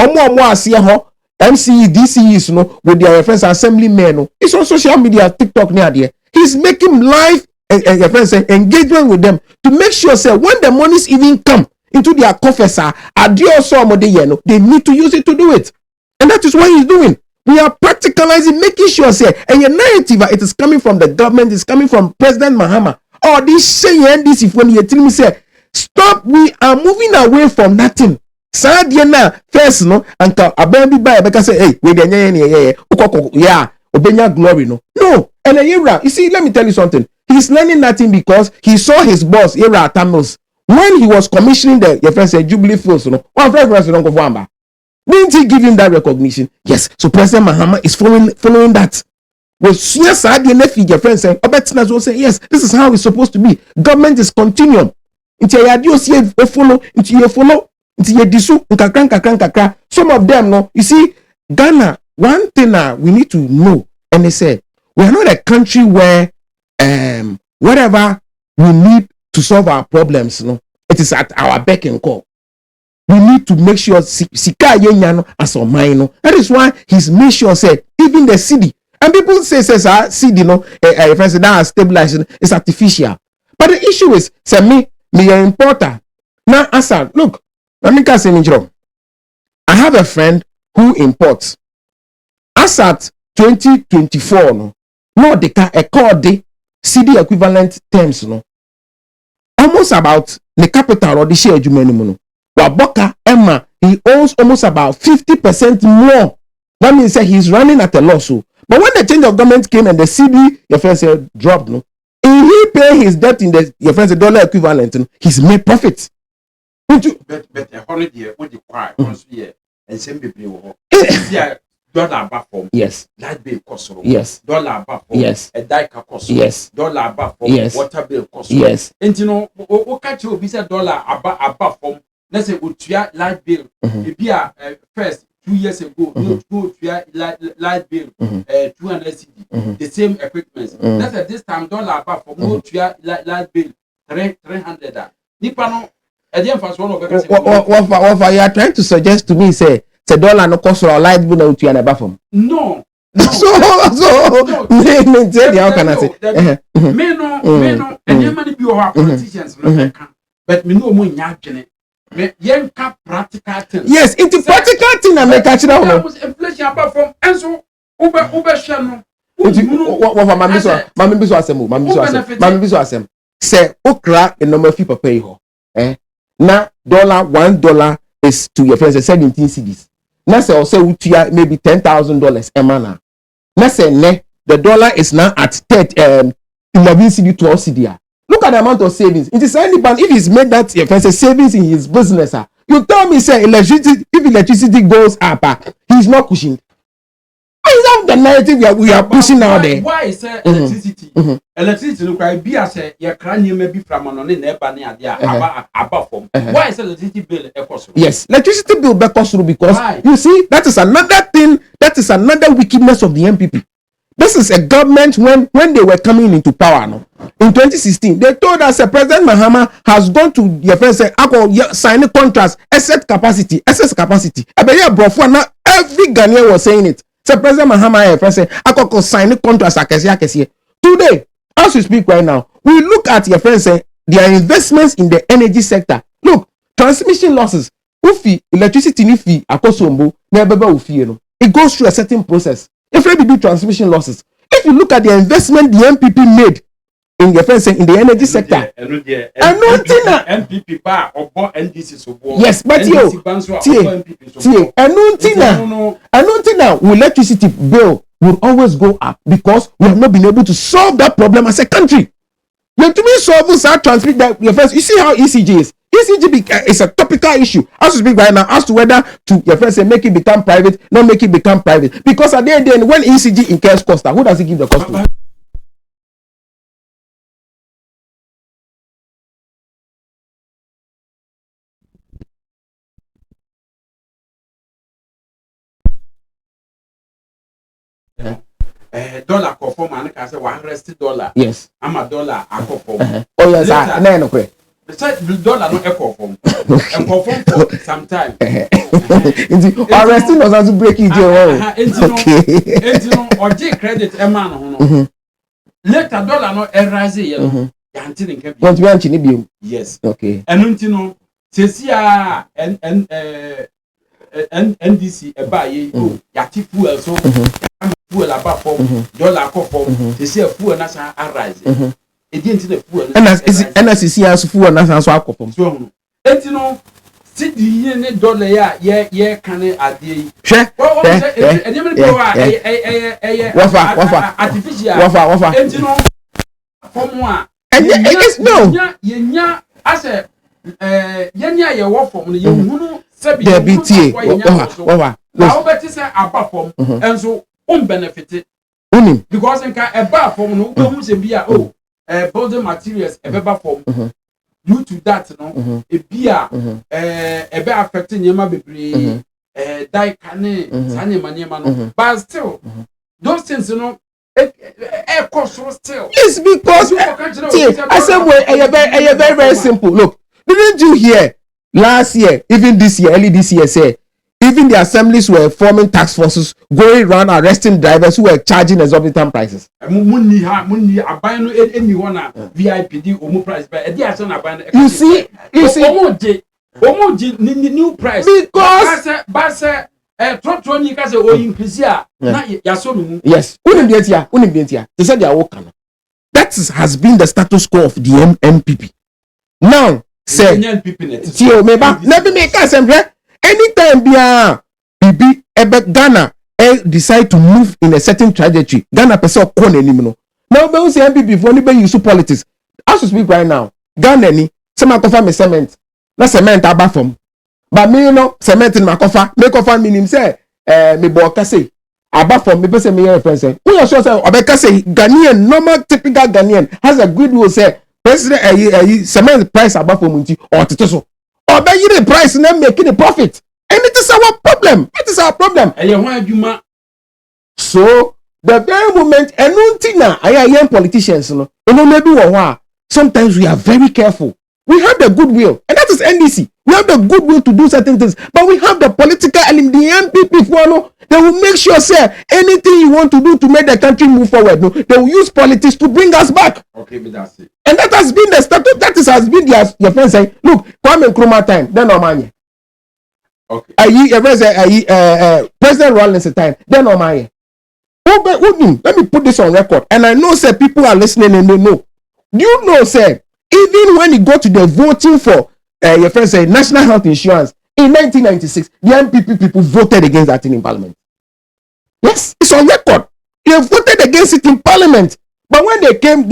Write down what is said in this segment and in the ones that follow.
omo asie ho MCE DCEs no with their reference assemblymen no. It's on social media, TikTok near there. He's making live engagement with them to make sure say when the monies even come into their coffers they need to use it to do it. And that is what he's doing. We are practicalizing, making sure say and your narrative it is coming from the government, it's coming from President Mahama. Oh, this saying this if when you tell me say stop, we are moving away from nothing. Sadiana first no and ababi by because say hey we yeah obenya glory no and Ira, you see, let me tell you something. He's learning nothing because he saw his boss Ira Tamils when he was commissioning the your friend said Jubilee Fields no one friend don't go for. Didn't he give him that recognition? Yes. So President Mahama is following that. Well, yes, I didn't your friend saying Obetina will say yes, this is how it's supposed to be. Government is continuum. Into your follow, into your follow. Some of them, no, you see, Ghana, one thing we need to know, and they say, we are not a country where whatever we need to solve our problems, no, it is at our beck and call. We need to make sure Sika Yenyano as a mine. That is why he's made sure say even the city. And people say city, no, if I say that stabilizing is artificial. But the issue is, say me an importer. Now, Asa, look. I have a friend who imports. As at 2024, no, they can accord the CD equivalent terms, no, almost about the capital or the share jumenimono. Waboka Emma, he owns almost about 50% more. That means that he's running at a loss. So. But when the change of government came and the CD, your friend said, dropped, no, he pay his debt in the your friend said dollar equivalent, no, he's made profit. But a holiday would require once a year and send people dollar above form. Yes. Light bill cost. Yes. Dollar above form. Yes. A dika cost. Yes. Dollar above form. Yes. Water bill cost. Yes. And you know, what catch you be said dollar above form. Let's say would try light bill. It be a first 2 years ago, go try light bill 200 CD. The same equipment. Let's say this time dollar above form go try light bill 300. Nipano. What you are trying to suggest to me say dollar no cost or light bill no to an above from. No. So me tell you how can I say? Me no, and you many be our politicians but me no more nyadwene. Me yenka practical things. Yes, into practical thing I make catch now. Inflation above from and so ube share no. What mama biso asem. Say okra e normal fee pay ho. Now $1 is to your friends 17 cedis. Now say also maybe $10,000 a man. Now say the dollar is now at 11 cedi 12 cedi. Look at the amount of savings. It is anybody if he's made that your friends savings in his business. You tell me say if electricity goes up, he's not pushing. Is that the narrative we are pushing now there? Why is electricity? Electricity look like be as a your cranium maybe from on the above form. Why is electricity bill a cost? Yes, electricity bill cost because why? You see that is another thing, that is another wickedness of the MPP. This is a government when they were coming into power no? In 2016, they told us President Mahama has gone to your friend say sign contracts, excess capacity. Every Ghanaian was saying it. So President Mahama said, I could sign contracts. Today, as we speak right now, we look at your friends say their investments in the energy sector. Look, transmission losses. Electricity fee, it goes through a certain process. If we do transmission losses, if you look at the investment the MPP made in your friends in the energy sector, MPP bar or NDC yes, but will electricity bill will always go up because we have not been able to solve that problem as a country. You have to be solving that transmit that your friends. You see how ECG is. ECG is a topical issue. As to speak right now, as to whether to your friends say make it become private, not make it become private. Because at the end, when ECG incurs cost, who does it give the cost to? Dollar conform and I say $100. Yes. I'm a dollar I conform. Oh yes, no. say dollar no echo from and confirm for some time arresting was to break it no or J credit e man no later dollar no rise ye no yanti nka bi want to anchi ni bi yes okay enu nti no sesia NDC e ba ye yati fuel so fuel aba form dollar ko form sesia fuel na sa arise edi nti the fuel and sisi as fuel na so akopom so no enti no sidi ye ne dollar ya ye kan ade yi hwe edi me ko wa wafa artificial wafa enti no form a it's no yenya ase yenya ye wo form no ye hunu sabi the BTA wafa na obeti say aba form enso benefit unim because nka eba form no wo hu se bia building materials ebeba form due to that no ebia ebe affect nyema bebre dai kane sanyema nyema no but still those things no cost still it's because I said well very simple look didn't you hear last year even this year early this year say even the assemblies were forming task forces going around arresting drivers who were charging exorbitant prices. Munni aban no eni wona VIP di omu price but e di aso na aban. You see omu new price because base trotro ni ka se o increase a na yaso no mu. Yes, unim dientia they said they are working. That has been the status quo of the MPP. Now say tio me ba na be make assembly anytime bibi ebe Ghana decide to move in a certain trajectory Ghana person ko na nim no now be say MPP for ni be use politics as to speak right now Ghana ni say ma kofa me cement na cement aba from but me no cement ni ma kofa me kofa minim say me bo ka say aba from me be say me reference who you sure say obeka say Ghanaian normal typical Ghanaian has a good will say president cement price aba from nti or tete so obe yi the price na making the profit and it is our problem so the very moment enunti na young politicians no maybe sometimes we are very careful. We have the goodwill, and that is NDC. We have the goodwill to do certain things, but we have the political element, the MPP for they will make sure say anything you want to do to make the country move forward, no, they will use politics to bring us back. Okay, but that's it. And that has been the status. That has been your friend saying, look, Kwame Nkrumah time, then no money. Okay. President Rawlings time, then no money. Let me put this on record, and I know say people are listening and they know. Do you know say even when you go to the voting for your friend say national health insurance in 1996, the MPP people voted against that thing in parliament. Yes, it's on record. They voted against it in parliament. But when they came,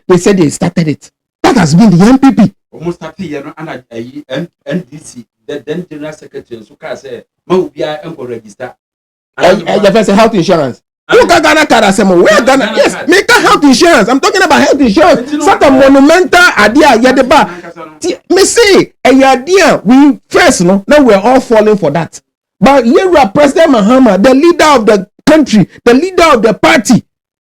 they said they started it. That has been the MPP. Almost 30 years, and NDC, then general secretary, so can say, Mawubia and register. Your friend say health insurance. Look at Ghana Karasemo. Where Ghana? Yes, make a health insurance. I'm talking about health insurance. Such a monumental idea. Yadeba. Me say a idea. We first no. Now we're all falling for that. But here we are President Mahama, the leader of the country, the leader of the party.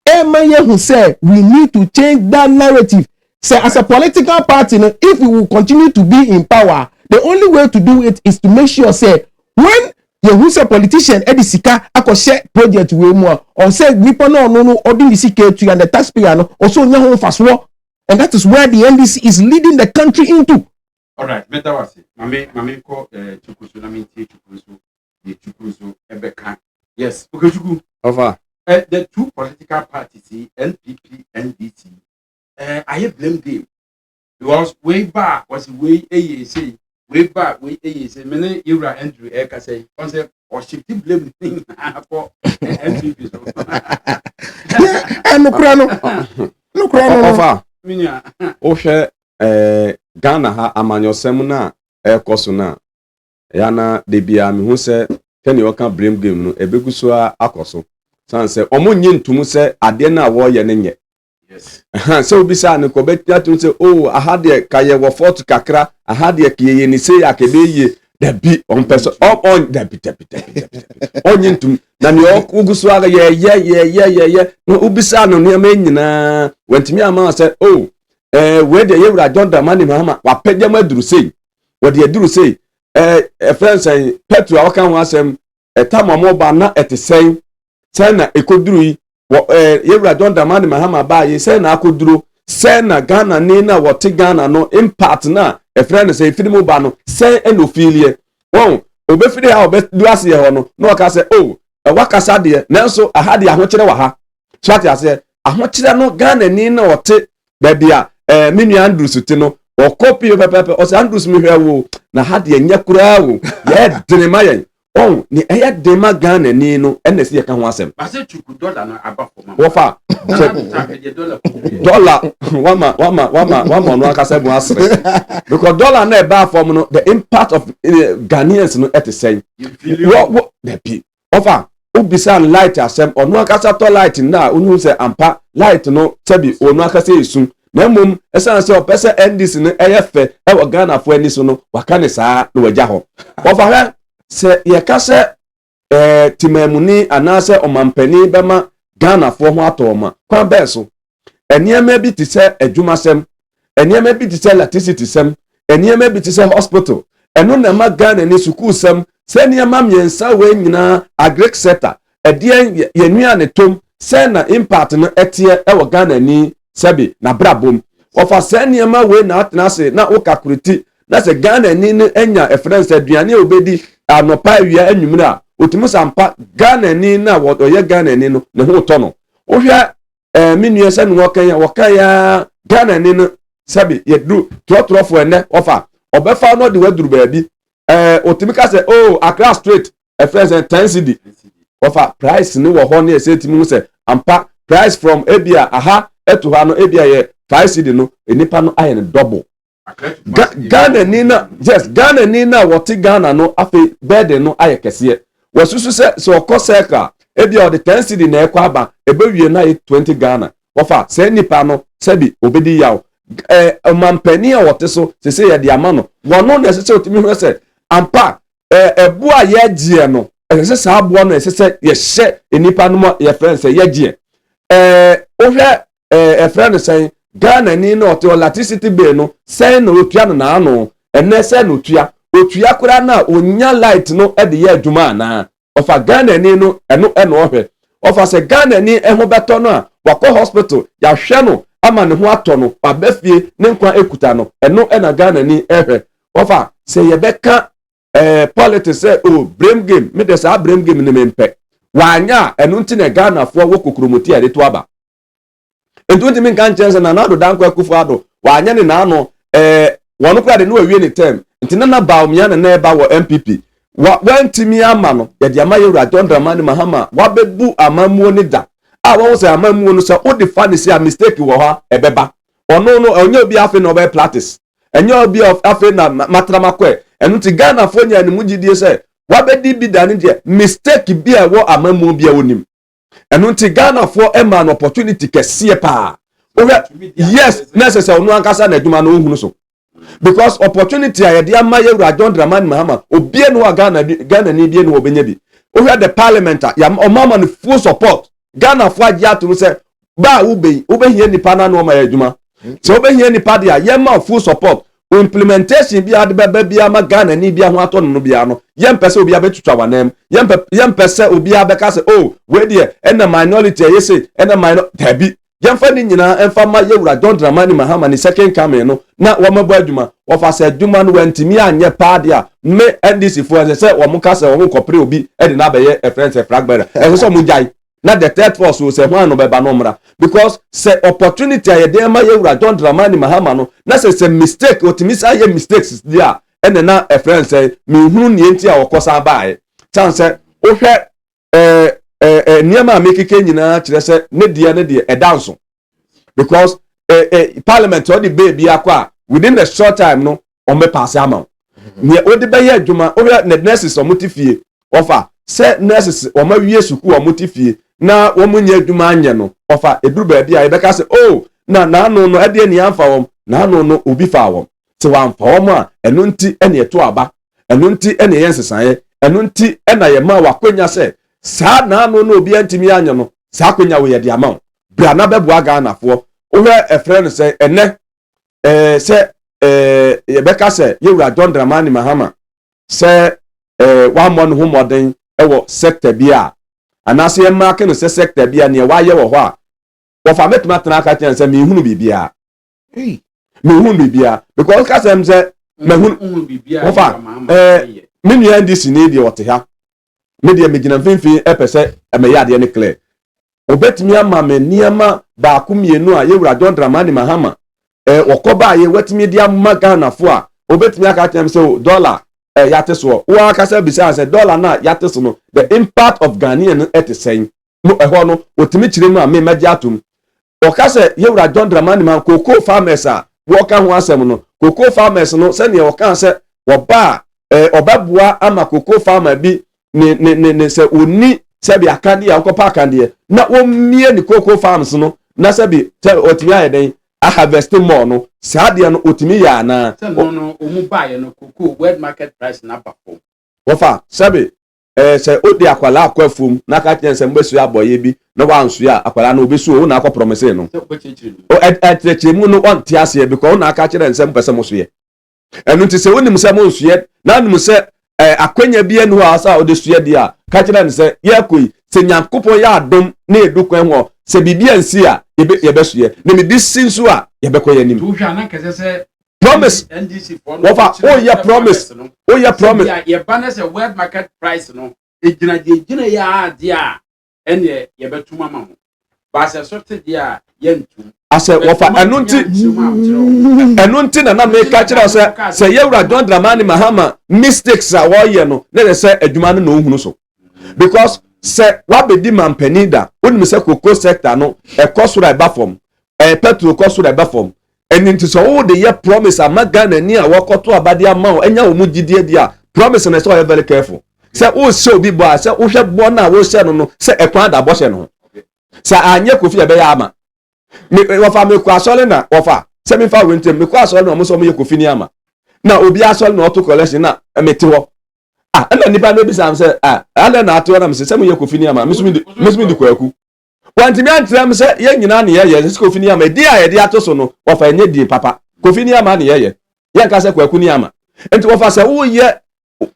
Emmanuel who said we need to change that narrative. Say as a political party, if we will continue to be in power, the only way to do it is to make sure say when who say politician edisika akoshe project we mu or say nipa no odinisi to and the taxpayer no also nya ho faswo, and that is where the NDC is leading the country into. All right, better was it. Mame ko chukusu na minti chukusu ebeka. Yes, okay chuku. Over. The two political parties, NPP and NDC, I blame them because way back was way say. Way back, many era Andrew Eka say, concept or shifting blame thing for NPP. No crano. Oshe Ghana ha amanyo semuna ekosuna. Yana debia mi hu se tani oka blame game no ebeguso akoso. San se omo nyi ntumu se ade na wo ye ne nye. Yes. So bisa ne ko betia tun se oh ahade kaye wo fort kakra ahade kiye ni se akebeye da bi on person on da bi on yintum na ne ogusu aga ye no ubisa no ne ma nyina wantimi ama se oh we de yewura John Dramani Mahama wa pejama duru sei wo de duru sei friends Petro a waka ho asem etama mo ba na etesen sei na ekoduru yi yewura John Dramani Mahama ba yi sei na akoduru sei na Ghana ni na wote Ghana no impact na friends sei fidi mo ba no sei enofilie won obefide ha obedu ase ye ho no na waka se wakasa de nanso ahade ahokyere wa ha so ati ase ahokyere no Ghana ni na wote babia menu Andrews ti no o copy pepe o se Andrews mi hwe wo na ha de nya kura wo ye dene mayen ni eye de ma Ghana ni no ene se ye ka ho asem ba se chuku dollar na aba for ma wo fa dollar wama no aka se bu asre because dollar na e ba for no the impact of Ghanaians no at the same wo the p wo fa obisan light asem onu aka sa to light na onu se ampa light no tabi onu aka se esun na mum esan se opese ndis no eyefe e wo Ghana fo ani so no waka ne saa no wagya ho wo fa hwe se ye ka se timamuni anase omampani bema Ghana fo ho atoma kwa beso eniema bi ti se adwumasem eniema bi ti se electricity sem eniema bi ti se hospital eno na ma Ghana ni school sem se eniema miensa we nyina agric sector edie yenua ne tom se na impact no etie e wo Ghana ni sebi na brabom ofa se eniema we na atena se na okakuriti na se Ghana ni ne enya reference aduane obedi anopa awia anwumra otimi sampa Ghana ni na wo ye Ghana ni no ne ho to no wo hwe minu ese no wokan ya Ghana ni no sabi ye dru trofo ene ofa obefa no de waduru baabi otimi ka se Accra straight reference 10 cedi ofa price ni wo ho na ese timi se ampa price from Abia aha eto ha no Abia ye 5 cedi no enipa no aye ne double Ghana ni na yes Ghana ni na wote Ghana no afi bed no aye kese wasusu se so okoseka Abia the 10 cedi na ekwa aba ebewie na 20 Ghana ofa se nipa no sebi obedi yaw mampani a wote so se ye de ama no wono na se otimi hwe se ampa ebu a ye gie no se sa abo no se ye hye enipa no ye friends ye gie ohwe friend say Ghana ni no to electricity bill no say no otua no na ano ene say no otua kura na onya light no e de ye adwuma na ofa Ghana ni no eno ohwe ofa se Ghana ni eho beto no a wakọ hospital ya hwe no ama ne ho ato no abafie ne nkwa ekuta no eno na Ghana ni ehwe ofa se ye beka politics say blame game me de sa blame game ne mempe wanya eno nti ne Ghana fo wo kokromoti ade to aba entu mi kan chance na do danko akufo ado wanya ne na ano wono kra de no awie ne term nti na ba omia ne na eba wo MPP wantimi ama no ye de ama yewura John Dramani Mahama wabebu amamuo ne da won say amamuo no say o de fa ne say a mistake wo ha ebeba ono no onye obi afi no be practice enye obi of afi na matramakwe enu ti Ghana fo nya ne mugidie say wabedi bi da ne de mistake bi a wo amamuo bi a wonim enu ti Ghana fo ema no opportunity kese pa yes necessary onu ankasa na adwuma no ohunu so because opportunity a de ama yewura John Dramani Mahama obie no Ghana ni bie no obenya bi ohwe the parliament ya omama no full support Ghana fo agye aturu se ba ubehie nipa na no ma adwuma so ubehie nipa de a yema full support implementation bi ade beba bia ma Ghana ni bia ho ato no bia no yempese obi abetutwa wanem yempese obi abeka se we de ena minority yese ena minor tabi yemfa ni nyina emfa ma yewura John Dramani Mahama ni second coming no na wo mabo adwuma wo fa se adwuma no wantimi anye paade a me NDC fo se wo muka se wo kopre obi e de na beye friends fragbetter e so mu jai na the third force wo se ho anu beba no mra because se opportunity a yede ma yewura John Dramani Mahama no na se mistake otimi sa ye mistakes dia ene na friends me hunu ni enti a wo kosa baae chance wo hwe niema mekike nyina kire se ne die edanso because parliament or the baby akwa within the short time no on me pass am ne odi be ye adwuma o ne nurses o mutifie ofa se nurses o ma wie suku o mutifie na wo munya adwuma anye no ofa eduru ba bia e beka se na no no ade ni amfa wom na no obi fa wom ti wa amfa wom a eno nti ene eto aba eno nti ene yensesan eno nti ena ye ma wakonya se sa na no obi antimi anya no sa akonya wo ye de ama bra na beboa Ghana fo wo hwe efre no se ene say yebeka say yewura John Dramani Mahama say one month ho modern ewo sector bia anase mark no say sector bia ne wa ye wo ho a wo fa metuma tena aka chen say me hunu bibia me hunu bibia because ka say me hunu bibia wo fa me nua ndisi ne die wote ha me die me gina mfimfi epese emeyade ne clear obetimi ama me niama ba akumienu a yewura John Dramani Mahama wokoba ye wetimi dia magana fo a obetimi aka chen say dollar yate so wo aka say bisa say dollar na yate so no the impact of Ghanaian et saying no eho no otimi kire mu a me meje atum oka say yewura John Dramani Mahama cocoa farmers a wo ka ho asem no cocoa farmers no say ne oka say wo ba obabua ama cocoa farmer bi ne say oni say bi akande ya okopa akande na wo mie ni cocoa farms no na say bi otimi ayeden a harvest more no sadia no otimi ya na no omu buy no cocoa world market price na perform wo fa sabi say odi akwala akwafum na ka chen say mbesu aboye bi na wansu ya akwala na obesu o na akọ promise no o etrechemu no on tiase because na aka kire nsem pese mo so ye enu ti say onim say mo so ye na nim say akwanya bi enu asa o de so ye dia ka kire nsem ye koi se nyankopon ya adom na edukwan ho se bibia nsi a ye so ye na me disinsu a ye be koye nim tu hwa na kese se promise NDC for no fa o ye promise ye banner say world market price no ejina ya dia ene ye betuma ma ho ba se so te dia ye ntum ase wo fa enunti na me ka kira se yewura John Dramani Mahama mistakes a wo ye no na se adwuma no ohunu so because se wa bedi mampanida woni se cocoa sector no ekosoro eba form petrol kosoro eba form eninti so wo de ye promise amagana ni a wokoto abade ama o enya wo mugidie dia promise na so you very careful se o show bi bo se wo hwe bo na wo hye no se ekwan da bo hye no se anye kofi e be ya ama me wo fa me kwa sole na wo fa se me fa wentem me kwa sole na mo so mo ye kofi ni ama na obi asole na auto collection na emeti ho ela nipa no bi sam se ala na ato na me se mo ye kofi ni ama me so mi di kwaku wanti mi antram se ye nyina ne ye se kofi ni ama di a ye di ato so no wo fa enye di papa kofi ni ama ne ye nka se kwaku ni ama enti wo fa se wo ye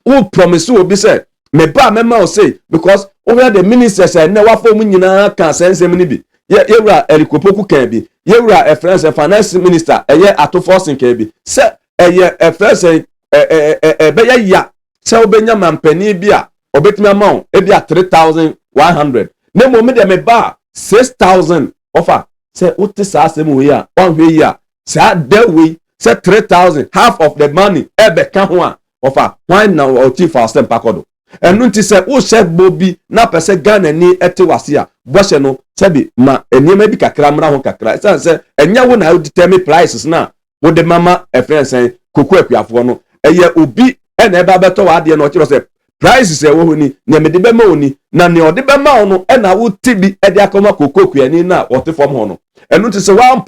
wo promise obi se me ba me ma o say because over the ministers na wa fo mu nyina kan sensem ni bi yewura erikopoku kan bi yewura France finance minister eye atofo kan bi se eye France be ya se obenya mampani bi a obetimi amount e bi a 3100 na mo me de me ba 6000 offer se uti sa se mu ya one way ya sa that way se 3000 half of the money e be kan ho a offer why now o chief for stem pakodo enu nti se wo se bobi na pese Ghana ni ete wase a bose no se bi ma eniema bi kakra mra ho kakra se enya wo na determine prices na wo de mama efensen koku akuafo no eye obi ena eba beto wa de no kiro se prices e wo honi na me de be ma oni na ne ode be ma ono ena wo tibi e de akoma koku akuani na wote form ho no enu nti se wa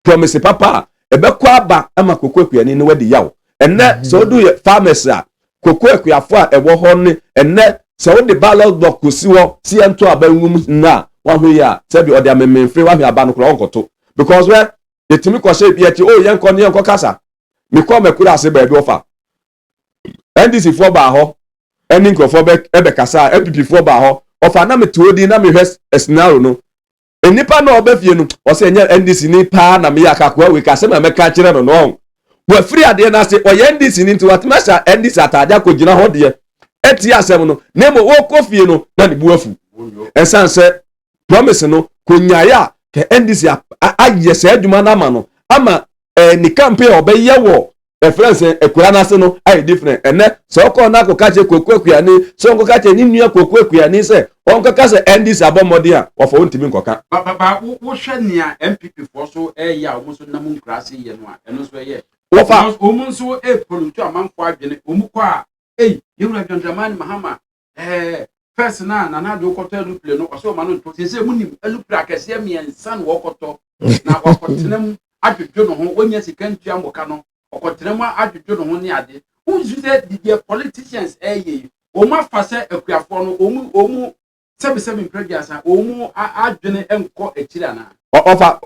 promise papa e be kwa aba ama koku akuani no wadi yawo enne so do farmers a koku akuafo a ewo ho ne enne se wo de ballot box kosiwo si ento abanwum na wa hwe ya se bi ode amemfre wa hwe aba no kro onkoto because we yetimi ko se bi ati o yenko ne yenko kasa me ko mekura ase ba bi ofa NDC fo ba ho eni nkofo be ebe kasa APP fo ba ho ofa na me tuodi na me hwe scenario no enipa na obafie no o se enye NDC ni pa na me yakakwa we kasa me ka kire no no wa free ade na se o NDC ni nti watmasha NDC ataja ko gina ho de eti asem no nemo wo kofie no na ne buafu ensan se promise no kunyaya ke NDC aye se adwuma na ama no ama ni campaign obeye wo reference ekura na se no ai different ene so ko na ko kache kokua ni so ko kache ni nua kokua ni se on ko kache NDC abomodi a ofo ntimi nkoka ba wo hwe nia MPP for so ya omo so na mun krase ye no a eno so ye wo fa omo so pollutu amanfo adwene omo kwa yewura John Dramani Mahama first na na do koto aluple no so ma no to se munim aluple akese miensa no koto na okotenam adwodwo no ho wonya sika ntua mboka no okotenam adwodwo no ho ne ade who say the politicians o ma fa se akuafo no omu 77 pregiasa omu adwene enko akira na Offer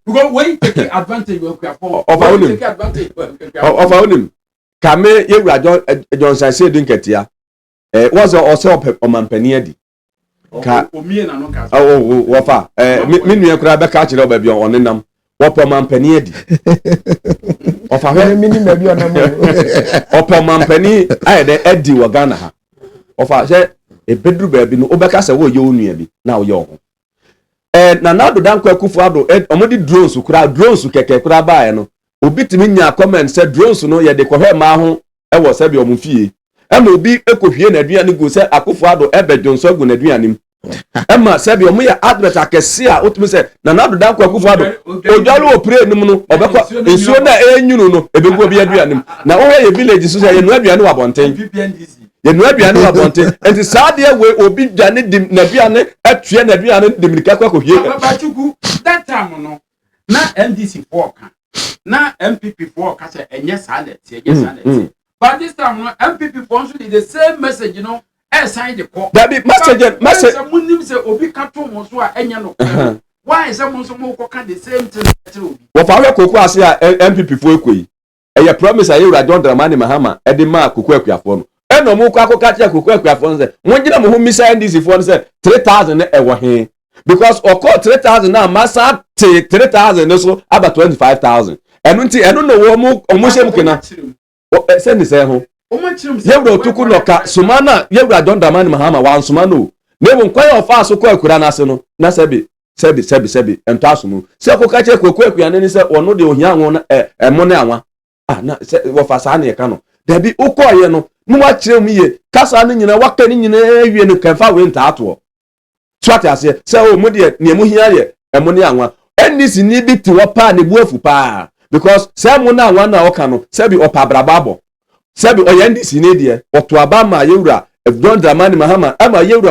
because when you take advantage of your phone, take advantage of onim. Kame yewura Johnson say dinketia. Was also omampani adi. Ka omi na no ka. Wofa me nua kura be ka kire oba bi onenam. Wopa omampani adi. Ofa he me ni baby onam. Opa omampani aye de adi wo Ghana ha. Ofa se ebedru ba bi no obeka se wo ye onua bi na wo ye ho. Na nado dan kwakufu ado omodi drones keke kura baaye no obi timi nya comment say drones no ye de kohwe ma ho e wo se bi omfie ema obi ekohwie na aduane go se akufu ado ebe jonso go na aduane m ema se bi omo ya advert akese a otumi se na nado dan kwakufu ado odwalo opre nim no obekọ ensuo na enyunu no ebegu obi aduane m na wo ye village so se ye no aduane wa bonten ye no aduane wa bonten enti saade we obi dwane dim na aduane atue na aduane dimrika kwakohwie bachugu that time no na NDC 4 ka na MPP 4 ka say enye salet but this time no MPP 4 so the same message you know sign the call that be message munim say obi ka to mo so a enye no why say mo so mo ko ka the same thing obi wo fa we koku ase a MPP 4 ekoyi eye promise aye ura John Dramani Mahama e de ma koku akuafo no eno mo kwa koka tia koku akuafo no say won gina mo hu misa NDC 4 no say 3000 e wo he because oko 3000 na masa 3000 so about 25000 enu no wo mu omushem kina se ni se ho yewura otuku no ka sumana yewura John Dramani Mahama wan sumano ne won kwaya ofa so kwa akura na se no na sebi ento asunu se ko ka che koku akuane ni se ono de ohia won emo ne anwa na se wo fa sa na ye ka no dabi ukoye no nu wa kire mu ye kasa ne nyina waka ne nyina ewie no kanfa we nta ato twate ase se o mu de ne mu hia ye emo ne anwa NDC ni bi ti wo pa ne buafu pa because se mo na anwa na oka no se bi opa brababo se bi o NDC ne de oto aba ma yewura John Dramani Mahama ama yewura